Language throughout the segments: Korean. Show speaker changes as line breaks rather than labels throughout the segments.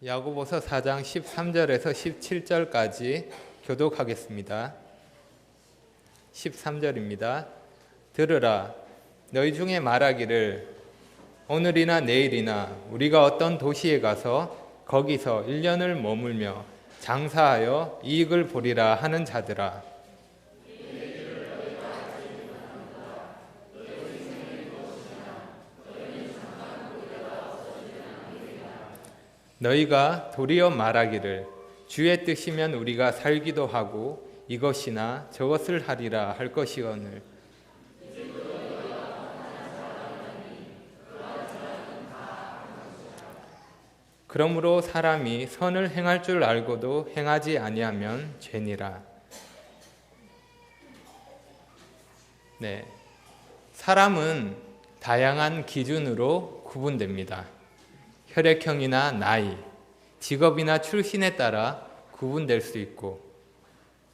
야고보서 4장 13절에서 17절까지 교독하겠습니다. 13절입니다. 들으라, 너희 중에 말하기를 오늘이나 내일이나 우리가 어떤 도시에 가서 거기서 1년을 머물며 장사하여 이익을 보리라 하는 자들아, 너희가 도리어 말하기를 주의 뜻이면 우리가 살기도 하고 이것이나 저것을 하리라 할 것이거늘, 그러므로 사람이 선을 행할 줄 알고도 행하지 아니하면 죄니라. 네, 사람은 다양한 기준으로 구분됩니다. 혈액형이나 나이, 직업이나 출신에 따라 구분될 수 있고,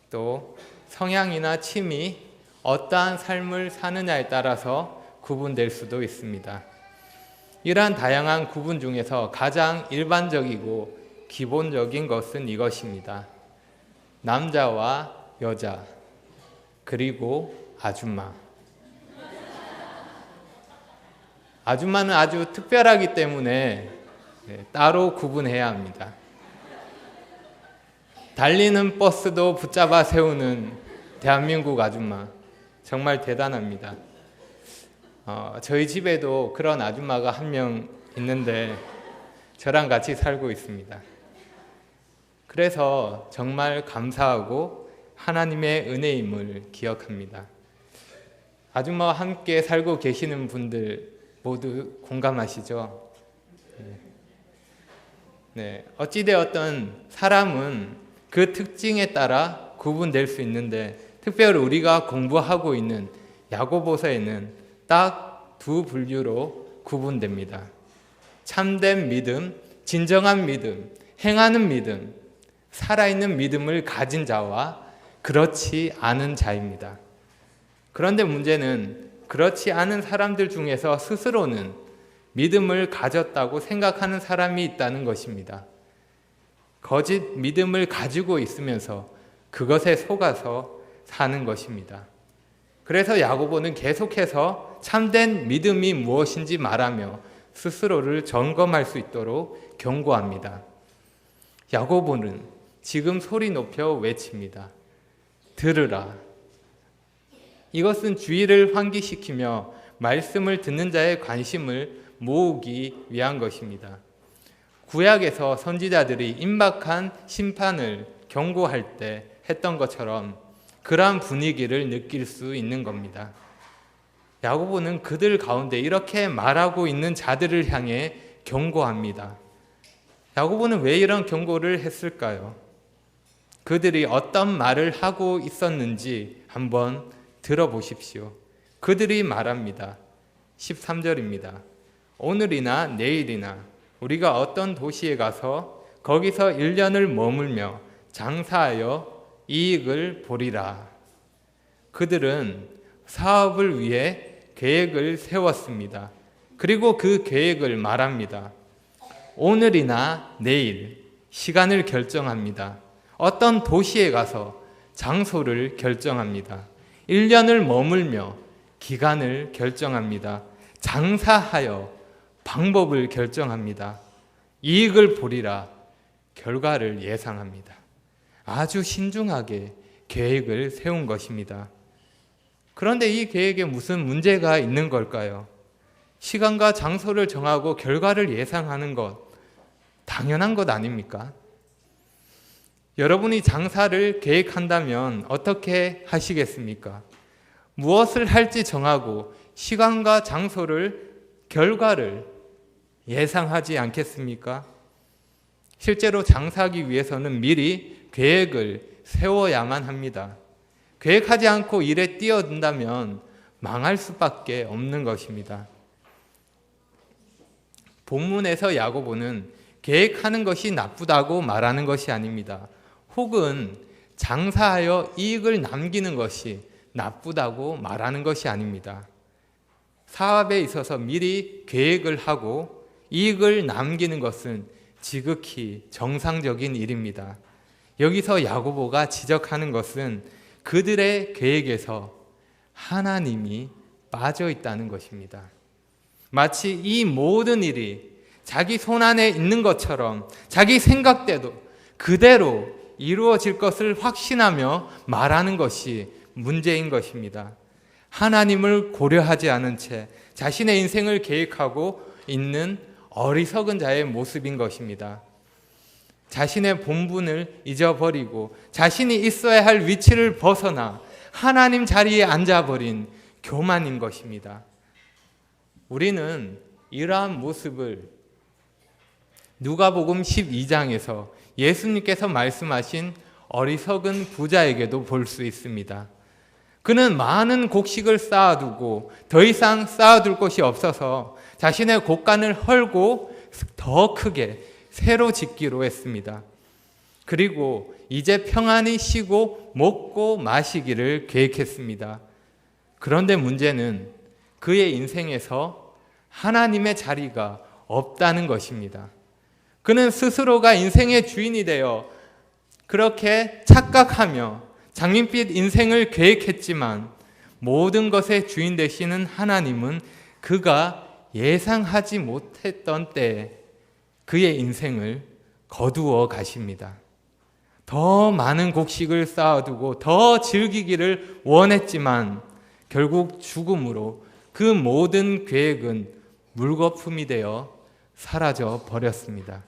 또 성향이나 취미, 어떠한 삶을 사느냐에 따라서 구분될 수도 있습니다. 이러한 다양한 구분 중에서 가장 일반적이고 기본적인 것은 이것입니다. 남자와 여자, 그리고 아줌마. 아줌마는 아주 특별하기 때문에 따로 구분해야 합니다. 달리는 버스도 붙잡아 세우는 대한민국 아줌마, 정말 대단합니다. 저희 집에도 그런 아줌마가 한 명 있는데 저랑 같이 살고 있습니다. 그래서 정말 감사하고 하나님의 은혜임을 기억합니다. 아줌마와 함께 살고 계시는 분들 모두 공감하시죠? 네, 어찌되었든 사람은 그 특징에 따라 구분될 수 있는데, 특별히 우리가 공부하고 있는 야고보서에는 딱 두 분류로 구분됩니다. 참된 믿음, 진정한 믿음, 행하는 믿음, 살아있는 믿음을 가진 자와 그렇지 않은 자입니다. 그런데 문제는 그렇지 않은 사람들 중에서 스스로는 믿음을 가졌다고 생각하는 사람이 있다는 것입니다. 거짓 믿음을 가지고 있으면서 그것에 속아서 사는 것입니다. 그래서 야고보는 계속해서 참된 믿음이 무엇인지 말하며 스스로를 점검할 수 있도록 경고합니다. 야고보는 지금 소리 높여 외칩니다. 들으라. 이것은 주의를 환기시키며 말씀을 듣는 자의 관심을 모으기 위한 것입니다. 구약에서 선지자들이 임박한 심판을 경고할 때 했던 것처럼 그러한 분위기를 느낄 수 있는 겁니다. 야고보는 그들 가운데 이렇게 말하고 있는 자들을 향해 경고합니다. 야고보는 왜 이런 경고를 했을까요? 그들이 어떤 말을 하고 있었는지 한번 들어보십시오. 그들이 말합니다. 13절입니다. 오늘이나 내일이나 우리가 어떤 도시에 가서 거기서 1년을 머물며 장사하여 이익을 보리라. 그들은 사업을 위해 계획을 세웠습니다. 그리고 그 계획을 말합니다. 오늘이나 내일 시간을 결정합니다. 어떤 도시에 가서 장소를 결정합니다. 1년을 머물며 기간을 결정합니다. 장사하여 방법을 결정합니다. 이익을 보리라. 결과를 예상합니다. 아주 신중하게 계획을 세운 것입니다. 그런데 이 계획에 무슨 문제가 있는 걸까요? 시간과 장소를 정하고 결과를 예상하는 것, 당연한 것 아닙니까? 여러분이 장사를 계획한다면 어떻게 하시겠습니까? 무엇을 할지 정하고 시간과 장소를, 결과를 예상하지 않겠습니까? 실제로 장사하기 위해서는 미리 계획을 세워야만 합니다. 계획하지 않고 일에 뛰어든다면 망할 수밖에 없는 것입니다. 본문에서 야고보는 계획하는 것이 나쁘다고 말하는 것이 아닙니다. 혹은 장사하여 이익을 남기는 것이 나쁘다고 말하는 것이 아닙니다. 사업에 있어서 미리 계획을 하고 이익을 남기는 것은 지극히 정상적인 일입니다. 여기서 야고보가 지적하는 것은 그들의 계획에서 하나님이 빠져 있다는 것입니다. 마치 이 모든 일이 자기 손안에 있는 것처럼 자기 생각대로 그대로 이루어질 것을 확신하며 말하는 것이 문제인 것입니다. 하나님을 고려하지 않은 채 자신의 인생을 계획하고 있는 어리석은 자의 모습인 것입니다. 자신의 본분을 잊어버리고 자신이 있어야 할 위치를 벗어나 하나님 자리에 앉아버린 교만인 것입니다. 우리는 이러한 모습을 누가복음 12장에서 예수님께서 말씀하신 어리석은 부자에게도 볼 수 있습니다. 그는 많은 곡식을 쌓아두고 더 이상 쌓아둘 곳이 없어서 자신의 곡간을 헐고 더 크게 새로 짓기로 했습니다. 그리고 이제 평안히 쉬고 먹고 마시기를 계획했습니다. 그런데 문제는 그의 인생에서 하나님의 자리가 없다는 것입니다. 그는 스스로가 인생의 주인이 되어 그렇게 착각하며 장밋빛 인생을 계획했지만 모든 것의 주인 되시는 하나님은 그가 예상하지 못했던 때에 그의 인생을 거두어 가십니다. 더 많은 곡식을 쌓아두고 더 즐기기를 원했지만 결국 죽음으로 그 모든 계획은 물거품이 되어 사라져 버렸습니다.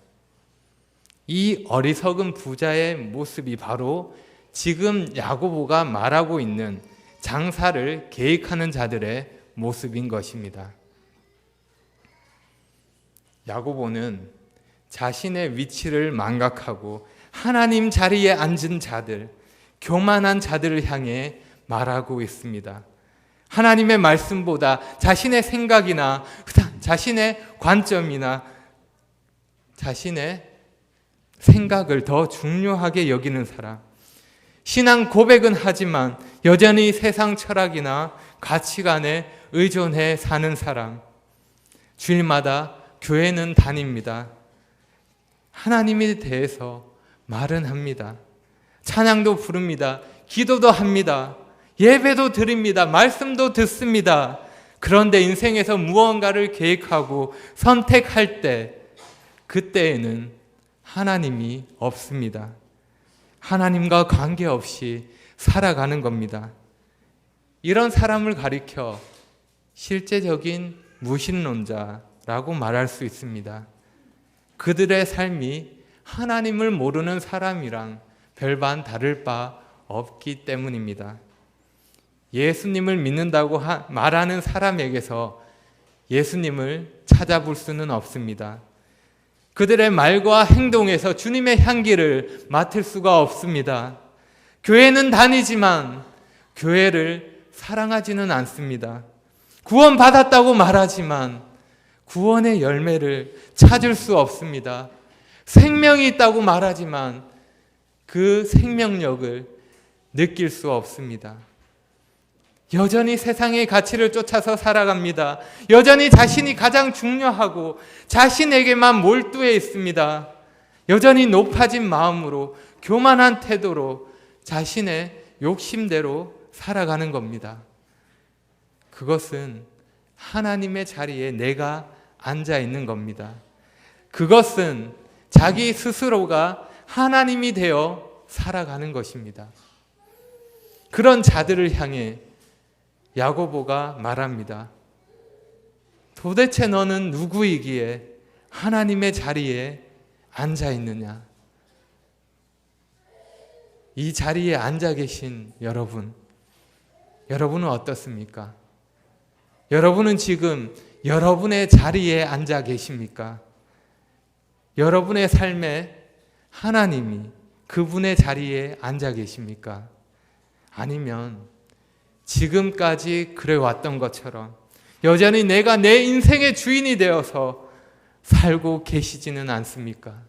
이 어리석은 부자의 모습이 바로 지금 야고보가 말하고 있는 장사를 계획하는 자들의 모습인 것입니다. 야고보는 자신의 위치를 망각하고 하나님 자리에 앉은 자들, 교만한 자들을 향해 말하고 있습니다. 하나님의 말씀보다 자신의 생각이나 자신의 관점이나 자신의 생각을 더 중요하게 여기는 사람, 신앙 고백은 하지만 여전히 세상 철학이나 가치관에 의존해 사는 사람, 주일마다 교회는 다닙니다. 하나님에 대해서 말은 합니다. 찬양도 부릅니다. 기도도 합니다. 예배도 드립니다. 말씀도 듣습니다. 그런데 인생에서 무언가를 계획하고 선택할 때 그때에는 하나님이 없습니다. 하나님과 관계없이 살아가는 겁니다. 이런 사람을 가리켜 실제적인 무신론자라고 말할 수 있습니다. 그들의 삶이 하나님을 모르는 사람이랑 별반 다를 바 없기 때문입니다. 예수님을 믿는다고 말하는 사람에게서 예수님을 찾아볼 수는 없습니다. 그들의 말과 행동에서 주님의 향기를 맡을 수가 없습니다. 교회는 다니지만 교회를 사랑하지는 않습니다. 구원받았다고 말하지만 구원의 열매를 찾을 수 없습니다. 생명이 있다고 말하지만 그 생명력을 느낄 수 없습니다. 여전히 세상의 가치를 쫓아서 살아갑니다. 여전히 자신이 가장 중요하고 자신에게만 몰두해 있습니다. 여전히 높아진 마음으로 교만한 태도로 자신의 욕심대로 살아가는 겁니다. 그것은 하나님의 자리에 내가 앉아 있는 겁니다. 그것은 자기 스스로가 하나님이 되어 살아가는 것입니다. 그런 자들을 향해 야고보가 말합니다. 도대체 너는 누구이기에 하나님의 자리에 앉아 있느냐? 이 자리에 앉아 계신 여러분은 어떻습니까? 여러분은 지금 여러분의 자리에 앉아 계십니까? 여러분의 삶에 하나님이 그분의 자리에 앉아 계십니까? 아니면 지금까지 그래왔던 것처럼 여전히 내가 내 인생의 주인이 되어서 살고 계시지는 않습니까?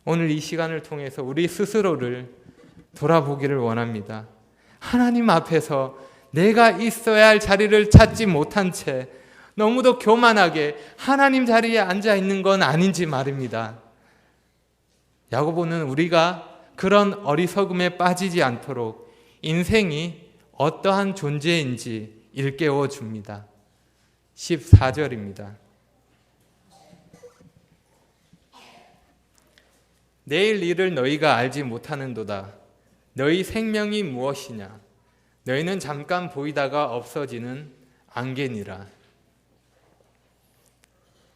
오늘 이 시간을 통해서 우리 스스로를 돌아보기를 원합니다. 하나님 앞에서 내가 있어야 할 자리를 찾지 못한 채 너무도 교만하게 하나님 자리에 앉아 있는 건 아닌지 말입니다. 야고보는 우리가 그런 어리석음에 빠지지 않도록 인생이 어떠한 존재인지 일깨워 줍니다. 14절입니다. 내일 일을 너희가 알지 못하는도다. 너희 생명이 무엇이냐? 너희는 잠깐 보이다가 없어지는 안개니라.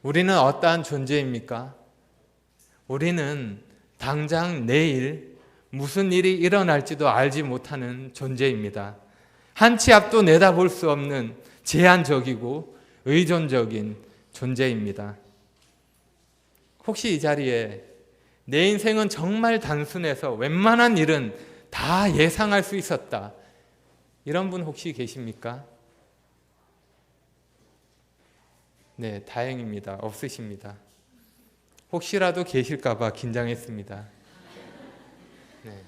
우리는 어떠한 존재입니까? 우리는 당장 내일 무슨 일이 일어날지도 알지 못하는 존재입니다. 한 치 앞도 내다볼 수 없는 제한적이고 의존적인 존재입니다. 혹시 이 자리에 내 인생은 정말 단순해서 웬만한 일은 다 예상할 수 있었다, 이런 분 혹시 계십니까? 네, 다행입니다. 없으십니다. 혹시라도 계실까 봐 긴장했습니다. 네.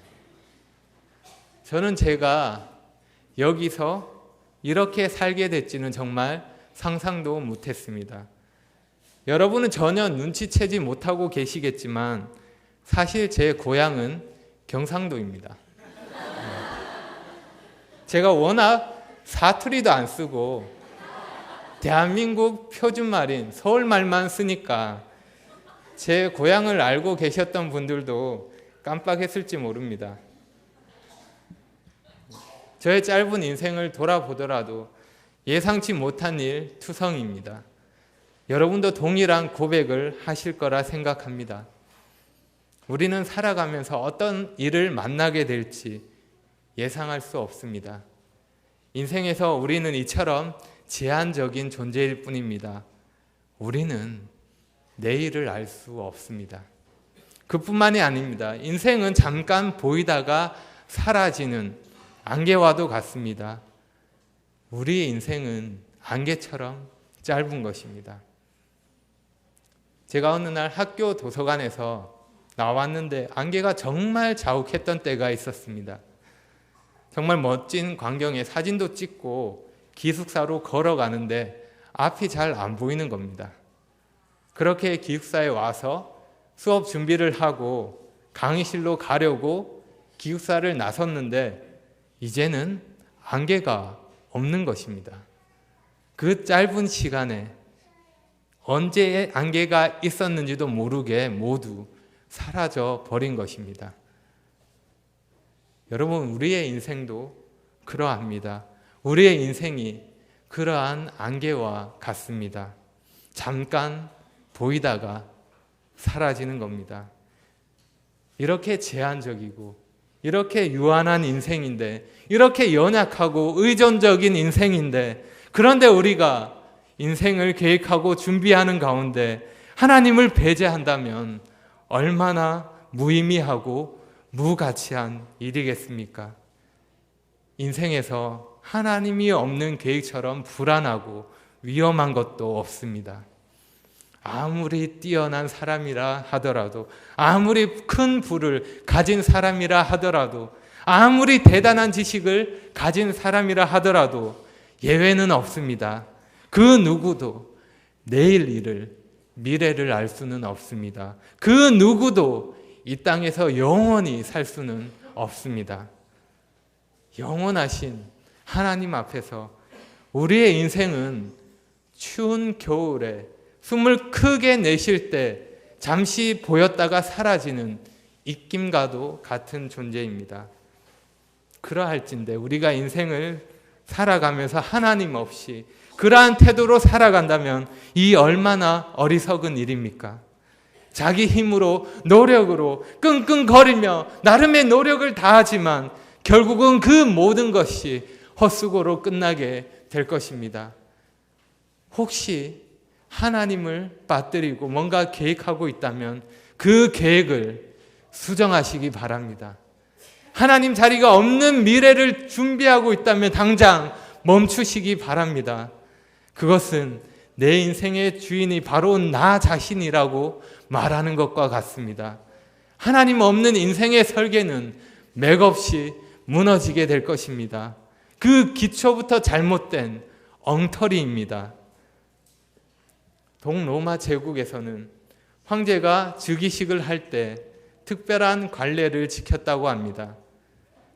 저는 제가 여기서 이렇게 살게 됐지는 정말 상상도 못했습니다. 여러분은 전혀 눈치채지 못하고 계시겠지만 사실 제 고향은 경상도입니다. 제가 워낙 사투리도 안 쓰고 대한민국 표준말인 서울말만 쓰니까 제 고향을 알고 계셨던 분들도 깜빡했을지 모릅니다. 저의 짧은 인생을 돌아보더라도 예상치 못한 일 투성입니다. 여러분도 동일한 고백을 하실 거라 생각합니다. 우리는 살아가면서 어떤 일을 만나게 될지 예상할 수 없습니다. 인생에서 우리는 이처럼 제한적인 존재일 뿐입니다. 우리는 내일을 알 수 없습니다. 그뿐만이 아닙니다. 인생은 잠깐 보이다가 사라지는 안개와도 같습니다. 우리의 인생은 안개처럼 짧은 것입니다. 제가 어느 날 학교 도서관에서 나왔는데 안개가 정말 자욱했던 때가 있었습니다. 정말 멋진 광경에 사진도 찍고 기숙사로 걸어가는데 앞이 잘 안 보이는 겁니다. 그렇게 기숙사에 와서 수업 준비를 하고 강의실로 가려고 기숙사를 나섰는데 이제는 안개가 없는 것입니다. 그 짧은 시간에 언제 안개가 있었는지도 모르게 모두 사라져 버린 것입니다. 여러분, 우리의 인생도 그러합니다. 우리의 인생이 그러한 안개와 같습니다. 잠깐 보이다가 사라지는 겁니다. 이렇게 제한적이고 이렇게 유한한 인생인데, 이렇게 연약하고 의존적인 인생인데, 그런데 우리가 인생을 계획하고 준비하는 가운데 하나님을 배제한다면 얼마나 무의미하고 무가치한 일이겠습니까? 인생에서 하나님이 없는 계획처럼 불안하고 위험한 것도 없습니다. 아무리 뛰어난 사람이라 하더라도, 아무리 큰 부를 가진 사람이라 하더라도, 아무리 대단한 지식을 가진 사람이라 하더라도 예외는 없습니다. 그 누구도 내일 일을, 미래를 알 수는 없습니다. 그 누구도 이 땅에서 영원히 살 수는 없습니다. 영원하신 하나님 앞에서 우리의 인생은 추운 겨울에 숨을 크게 내쉴 때 잠시 보였다가 사라지는 입김과도 같은 존재입니다. 그러할진데 우리가 인생을 살아가면서 하나님 없이 그러한 태도로 살아간다면 이 얼마나 어리석은 일입니까? 자기 힘으로, 노력으로 끙끙거리며 나름의 노력을 다하지만 결국은 그 모든 것이 헛수고로 끝나게 될 것입니다. 혹시 하나님을 빠뜨리고 뭔가 계획하고 있다면 그 계획을 수정하시기 바랍니다. 하나님 자리가 없는 미래를 준비하고 있다면 당장 멈추시기 바랍니다. 그것은 내 인생의 주인이 바로 나 자신이라고 말하는 것과 같습니다. 하나님 없는 인생의 설계는 맥없이 무너지게 될 것입니다. 그 기초부터 잘못된 엉터리입니다. 동로마 제국에서는 황제가 즉위식을 할 때 특별한 관례를 지켰다고 합니다.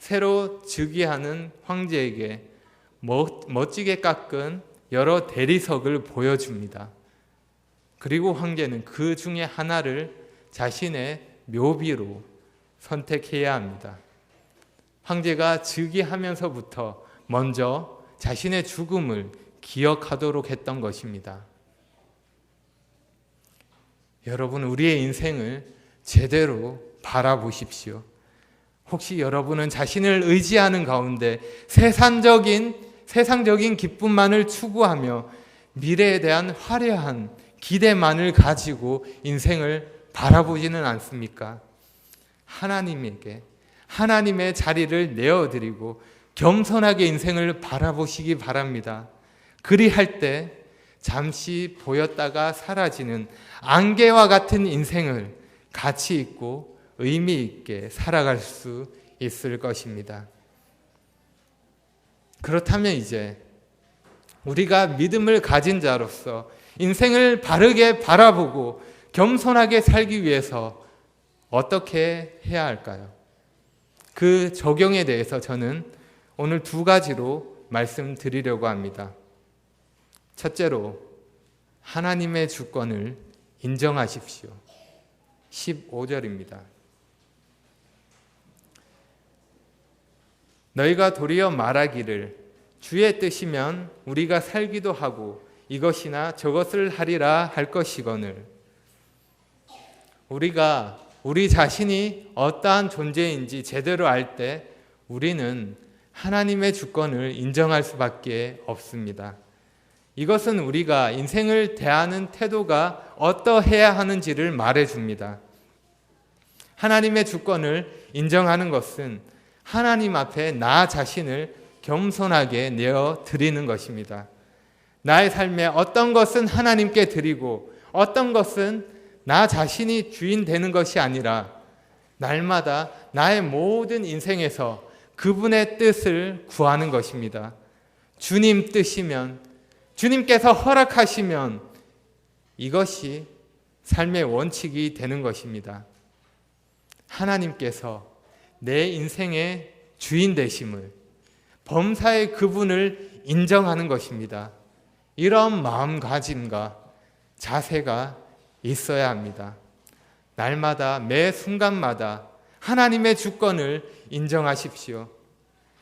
새로 즉위하는 황제에게 멋지게 깎은 여러 대리석을 보여줍니다. 그리고 황제는 그 중에 하나를 자신의 묘비로 선택해야 합니다. 황제가 즉위하면서부터 먼저 자신의 죽음을 기억하도록 했던 것입니다. 여러분, 우리의 인생을 제대로 바라보십시오. 혹시 여러분은 자신을 의지하는 가운데 세상적인 기쁨만을 추구하며 미래에 대한 화려한 기대만을 가지고 인생을 바라보지는 않습니까? 하나님에게 하나님의 자리를 내어드리고 겸손하게 인생을 바라보시기 바랍니다. 그리할 때 잠시 보였다가 사라지는 안개와 같은 인생을 가치 있고 의미 있게 살아갈 수 있을 것입니다. 그렇다면 이제 우리가 믿음을 가진 자로서 인생을 바르게 바라보고 겸손하게 살기 위해서 어떻게 해야 할까요? 그 적용에 대해서 저는 오늘 두 가지로 말씀드리려고 합니다. 첫째로, 하나님의 주권을 인정하십시오. 15절입니다. 너희가 도리어 말하기를 주의 뜻이면 우리가 살기도 하고 이것이나 저것을 하리라 할 것이거늘. 우리가 우리 자신이 어떠한 존재인지 제대로 알 때 우리는 하나님의 주권을 인정할 수밖에 없습니다. 이것은 우리가 인생을 대하는 태도가 어떠해야 하는지를 말해줍니다. 하나님의 주권을 인정하는 것은 하나님 앞에 나 자신을 겸손하게 내어드리는 것입니다. 나의 삶에 어떤 것은 하나님께 드리고 어떤 것은 나 자신이 주인 되는 것이 아니라 날마다 나의 모든 인생에서 그분의 뜻을 구하는 것입니다. 주님 뜻이면, 주님께서 허락하시면 이것이 삶의 원칙이 되는 것입니다. 하나님께서 내 인생의 주인 되심을, 범사의 그분을 인정하는 것입니다. 이런 마음가짐과 자세가 있어야 합니다. 날마다 매 순간마다 하나님의 주권을 인정하십시오.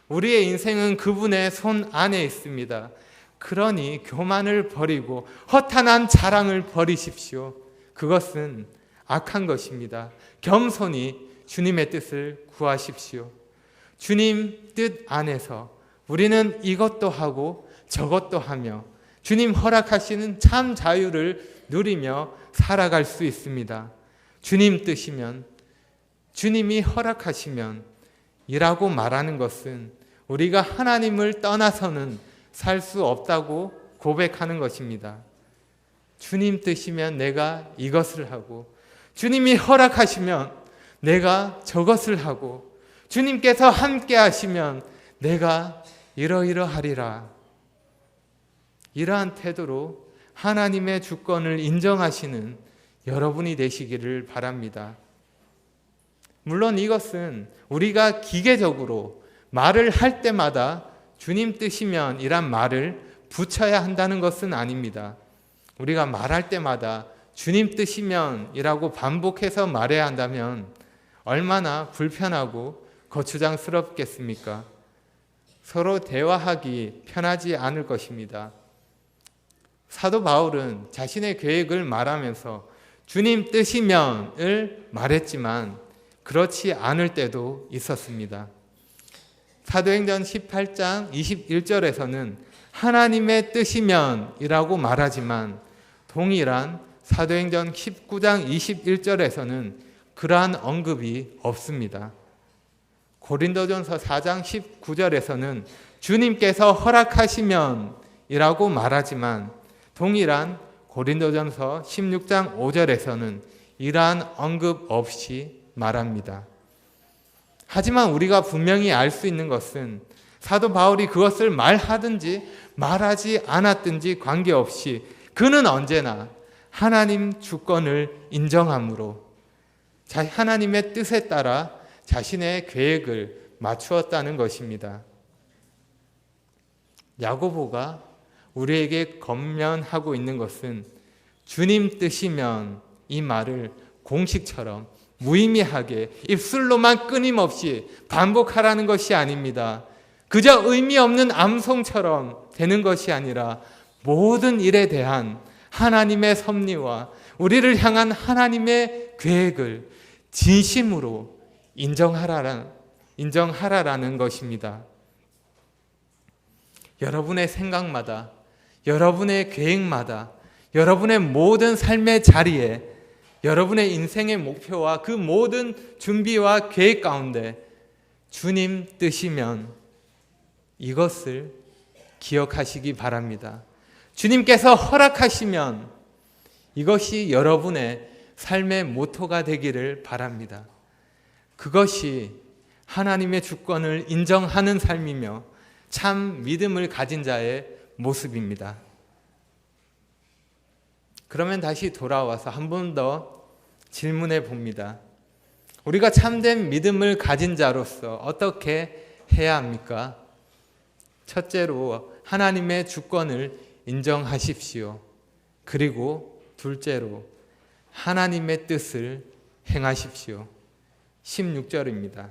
우리의 인생은 그분의 손 안에 있습니다. 그러니 교만을 버리고 허탄한 자랑을 버리십시오. 그것은 악한 것입니다. 겸손히 주님의 뜻을 구하십시오. 주님 뜻 안에서 우리는 이것도 하고 저것도 하며 주님 허락하시는 참 자유를 누리며 살아갈 수 있습니다. 주님 뜻이면, 주님이 허락하시면 이라고 말하는 것은 우리가 하나님을 떠나서는 살 수 없다고 고백하는 것입니다. 주님 뜻이면 내가 이것을 하고, 주님이 허락하시면 내가 저것을 하고, 주님께서 함께 하시면 내가 이러이러하리라. 이러한 태도로 하나님의 주권을 인정하시는 여러분이 되시기를 바랍니다. 물론 이것은 우리가 기계적으로 말을 할 때마다 주님 뜻이면 이란 말을 붙여야 한다는 것은 아닙니다. 우리가 말할 때마다 주님 뜻이면 이라고 반복해서 말해야 한다면 얼마나 불편하고 거추장스럽겠습니까? 서로 대화하기 편하지 않을 것입니다. 사도 바울은 자신의 계획을 말하면서 주님 뜻이면을 말했지만 그렇지 않을 때도 있었습니다. 사도행전 18장 21절에서는 하나님의 뜻이면이라고 말하지만 동일한 사도행전 19장 21절에서는 그러한 언급이 없습니다. 고린도전서 4장 19절에서는 주님께서 허락하시면이라고 말하지만 동일한 고린도전서 16장 5절에서는 이러한 언급 없이 말합니다. 하지만 우리가 분명히 알 수 있는 것은 사도 바울이 그것을 말하든지 말하지 않았든지 관계없이 그는 언제나 하나님 주권을 인정함으로 하나님의 뜻에 따라 자신의 계획을 맞추었다는 것입니다. 야고보가 우리에게 권면하고 있는 것은 주님 뜻이면 이 말을 공식처럼 무의미하게 입술로만 끊임없이 반복하라는 것이 아닙니다. 그저 의미 없는 암송처럼 되는 것이 아니라 모든 일에 대한 하나님의 섭리와 우리를 향한 하나님의 계획을 진심으로 인정하라라는 것입니다. 여러분의 생각마다, 여러분의 계획마다, 여러분의 모든 삶의 자리에, 여러분의 인생의 목표와 그 모든 준비와 계획 가운데 주님 뜻이면 이것을 기억하시기 바랍니다. 주님께서 허락하시면 이것이 여러분의 삶의 모토가 되기를 바랍니다. 그것이 하나님의 주권을 인정하는 삶이며 참 믿음을 가진 자의 모습입니다. 그러면 다시 돌아와서 한 번 더 질문해 봅니다. 우리가 참된 믿음을 가진 자로서 어떻게 해야 합니까? 첫째로 하나님의 주권을 인정하십시오. 그리고 둘째로 하나님의 뜻을 행하십시오. 16절입니다.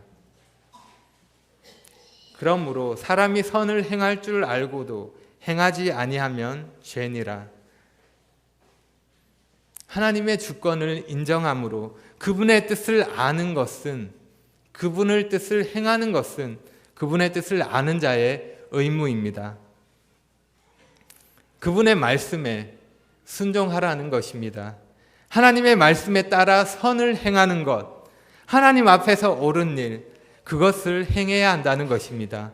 그러므로 사람이 선을 행할 줄 알고도 행하지 아니하면 죄니라. 하나님의 주권을 인정함으로 그분의 뜻을 아는 것은, 그분의 뜻을 행하는 것은 그분의 뜻을 아는 자의 의무입니다. 그분의 말씀에 순종하라는 것입니다. 하나님의 말씀에 따라 선을 행하는 것, 하나님 앞에서 옳은 일, 그것을 행해야 한다는 것입니다.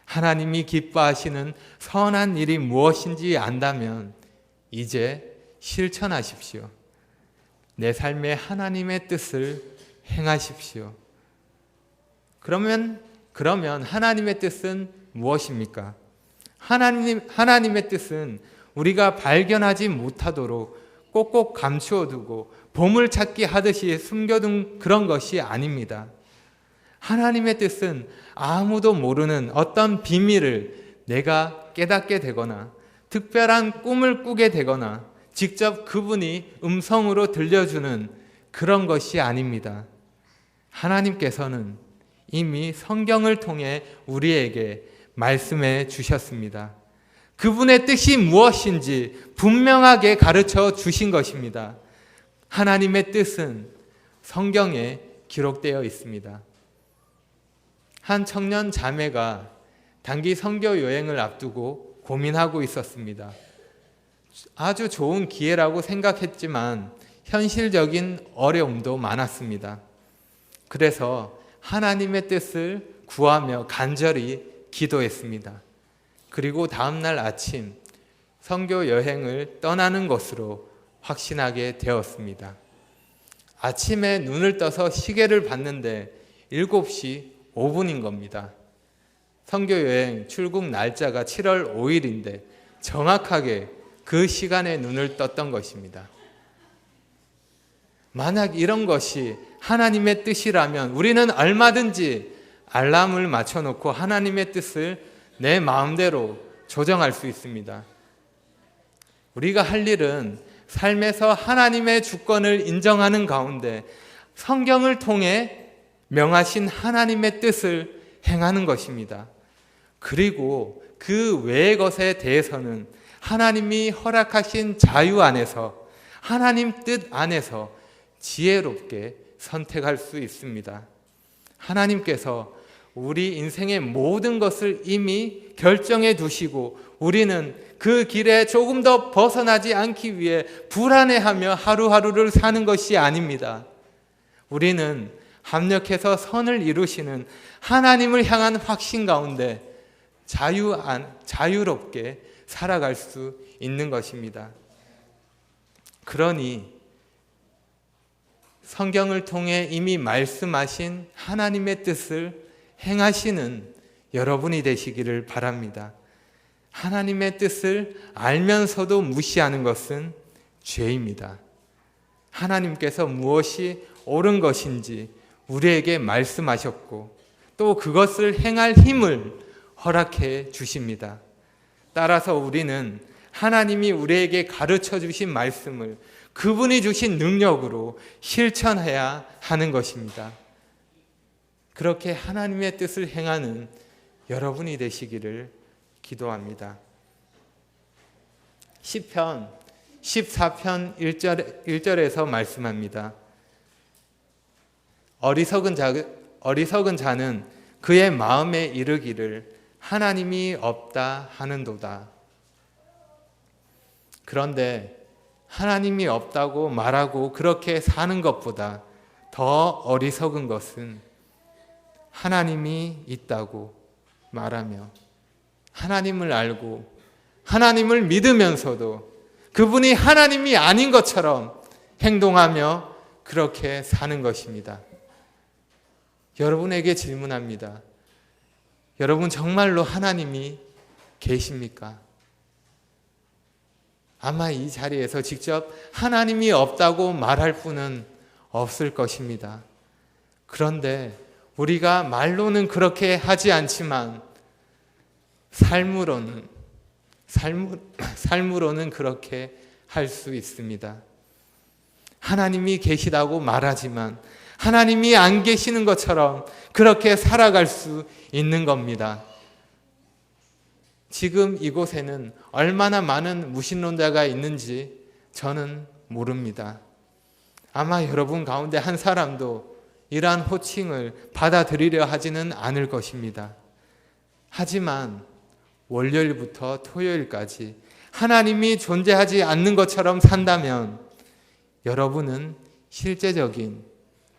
하나님이 기뻐하시는 선한 일이 무엇인지 안다면 이제 실천하십시오. 내 삶에 하나님의 뜻을 행하십시오. 그러면 하나님의 뜻은 무엇입니까? 하나님의 뜻은 우리가 발견하지 못하도록 꼭꼭 감추어 두고 보물찾기 하듯이 숨겨둔 그런 것이 아닙니다. 하나님의 뜻은 아무도 모르는 어떤 비밀을 내가 깨닫게 되거나 특별한 꿈을 꾸게 되거나 직접 그분이 음성으로 들려주는 그런 것이 아닙니다. 하나님께서는 이미 성경을 통해 우리에게 말씀해 주셨습니다. 그분의 뜻이 무엇인지 분명하게 가르쳐 주신 것입니다. 하나님의 뜻은 성경에 기록되어 있습니다. 한 청년 자매가 단기 선교 여행을 앞두고 고민하고 있었습니다. 아주 좋은 기회라고 생각했지만 현실적인 어려움도 많았습니다. 그래서 하나님의 뜻을 구하며 간절히 기도했습니다. 그리고 다음날 아침 선교 여행을 떠나는 것으로 확신하게 되었습니다. 아침에 눈을 떠서 시계를 봤는데 7시 5분인 겁니다. 선교 여행 출국 날짜가 7월 5일인데 정확하게 그 시간에 눈을 떴던 것입니다. 만약 이런 것이 하나님의 뜻이라면 우리는 얼마든지 알람을 맞춰놓고 하나님의 뜻을 내 마음대로 조정할 수 있습니다. 우리가 할 일은 삶에서 하나님의 주권을 인정하는 가운데 성경을 통해 명하신 하나님의 뜻을 행하는 것입니다. 그리고 그 외의 것에 대해서는 하나님이 허락하신 자유 안에서, 하나님 뜻 안에서 지혜롭게 선택할 수 있습니다. 하나님께서 우리 인생의 모든 것을 이미 결정해 두시고 우리는 그 길에 조금 더 벗어나지 않기 위해 불안해하며 하루하루를 사는 것이 아닙니다. 우리는 합력해서 선을 이루시는 하나님을 향한 확신 가운데 자유롭게 살아갈 수 있는 것입니다. 그러니 성경을 통해 이미 말씀하신 하나님의 뜻을 행하시는 여러분이 되시기를 바랍니다. 하나님의 뜻을 알면서도 무시하는 것은 죄입니다. 하나님께서 무엇이 옳은 것인지 우리에게 말씀하셨고 또 그것을 행할 힘을 허락해 주십니다. 따라서 우리는 하나님이 우리에게 가르쳐 주신 말씀을 그분이 주신 능력으로 실천해야 하는 것입니다. 그렇게 하나님의 뜻을 행하는 여러분이 되시기를 기도합니다. 시편 14편 1절에서 말씀합니다. 어리석은 자는 그의 마음에 이르기를 하나님이 없다 하는도다. 그런데 하나님이 없다고 말하고 그렇게 사는 것보다 더 어리석은 것은 하나님이 있다고 말하며 하나님을 알고 하나님을 믿으면서도 그분이 하나님이 아닌 것처럼 행동하며 그렇게 사는 것입니다. 여러분에게 질문합니다. 여러분 정말로 하나님이 계십니까? 아마 이 자리에서 직접 하나님이 없다고 말할 분은 없을 것입니다. 그런데 우리가 말로는 그렇게 하지 않지만 삶으로는 그렇게 할 수 있습니다. 하나님이 계시다고 말하지만 하나님이 안 계시는 것처럼 그렇게 살아갈 수 있는 겁니다. 지금 이곳에는 얼마나 많은 무신론자가 있는지 저는 모릅니다. 아마 여러분 가운데 한 사람도 이러한 호칭을 받아들이려 하지는 않을 것입니다. 하지만 월요일부터 토요일까지 하나님이 존재하지 않는 것처럼 산다면 여러분은 실제적인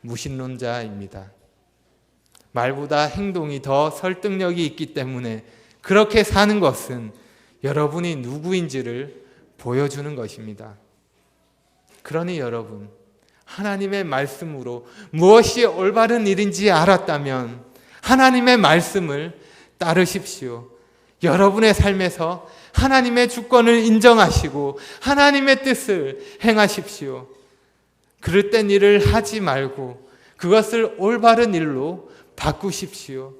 무신론자입니다. 말보다 행동이 더 설득력이 있기 때문에 그렇게 사는 것은 여러분이 누구인지를 보여주는 것입니다. 그러니 여러분, 하나님의 말씀으로 무엇이 올바른 일인지 알았다면 하나님의 말씀을 따르십시오. 여러분의 삶에서 하나님의 주권을 인정하시고 하나님의 뜻을 행하십시오. 그릇된 일을 하지 말고 그것을 올바른 일로 바꾸십시오.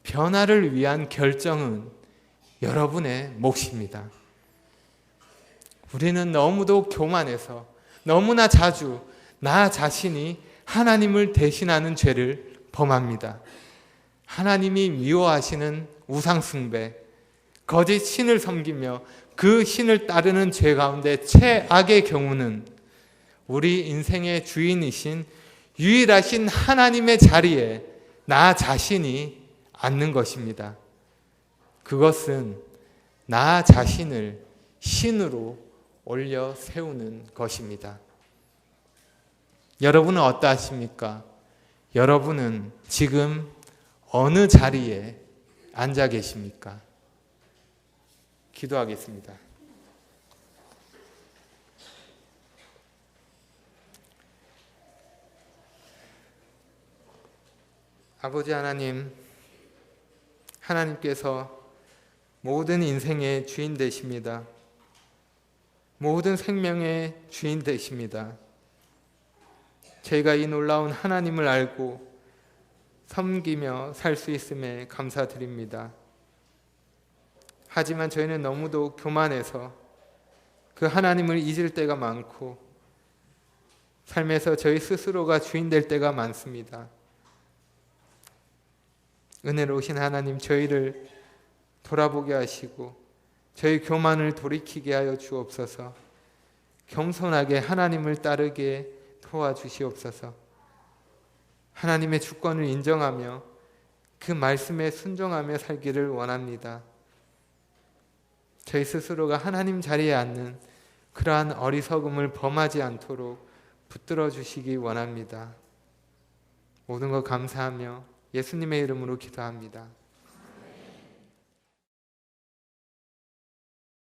변화를 위한 결정은 여러분의 몫입니다. 우리는 너무도 교만해서 너무나 자주 나 자신이 하나님을 대신하는 죄를 범합니다. 하나님이 미워하시는 우상숭배, 거짓 신을 섬기며 그 신을 따르는 죄 가운데 최악의 경우는 우리 인생의 주인이신 유일하신 하나님의 자리에 나 자신이 앉는 것입니다. 그것은 나 자신을 신으로 올려 세우는 것입니다. 여러분은 어떠하십니까? 여러분은 지금 어느 자리에 앉아 계십니까? 기도하겠습니다. 아버지 하나님, 하나님께서 모든 인생의 주인 되십니다. 모든 생명의 주인 되십니다. 저희가 이 놀라운 하나님을 알고 섬기며 살 수 있음에 감사드립니다. 하지만 저희는 너무도 교만해서 그 하나님을 잊을 때가 많고 삶에서 저희 스스로가 주인 될 때가 많습니다. 은혜로우신 하나님, 저희를 돌아보게 하시고 저희 교만을 돌이키게 하여 주옵소서. 겸손하게 하나님을 따르게 도와주시옵소서. 하나님의 주권을 인정하며 그 말씀에 순종하며 살기를 원합니다. 저희 스스로가 하나님 자리에 앉는 그러한 어리석음을 범하지 않도록 붙들어 주시기 원합니다. 모든 것 감사하며 예수님의 이름으로 기도합니다.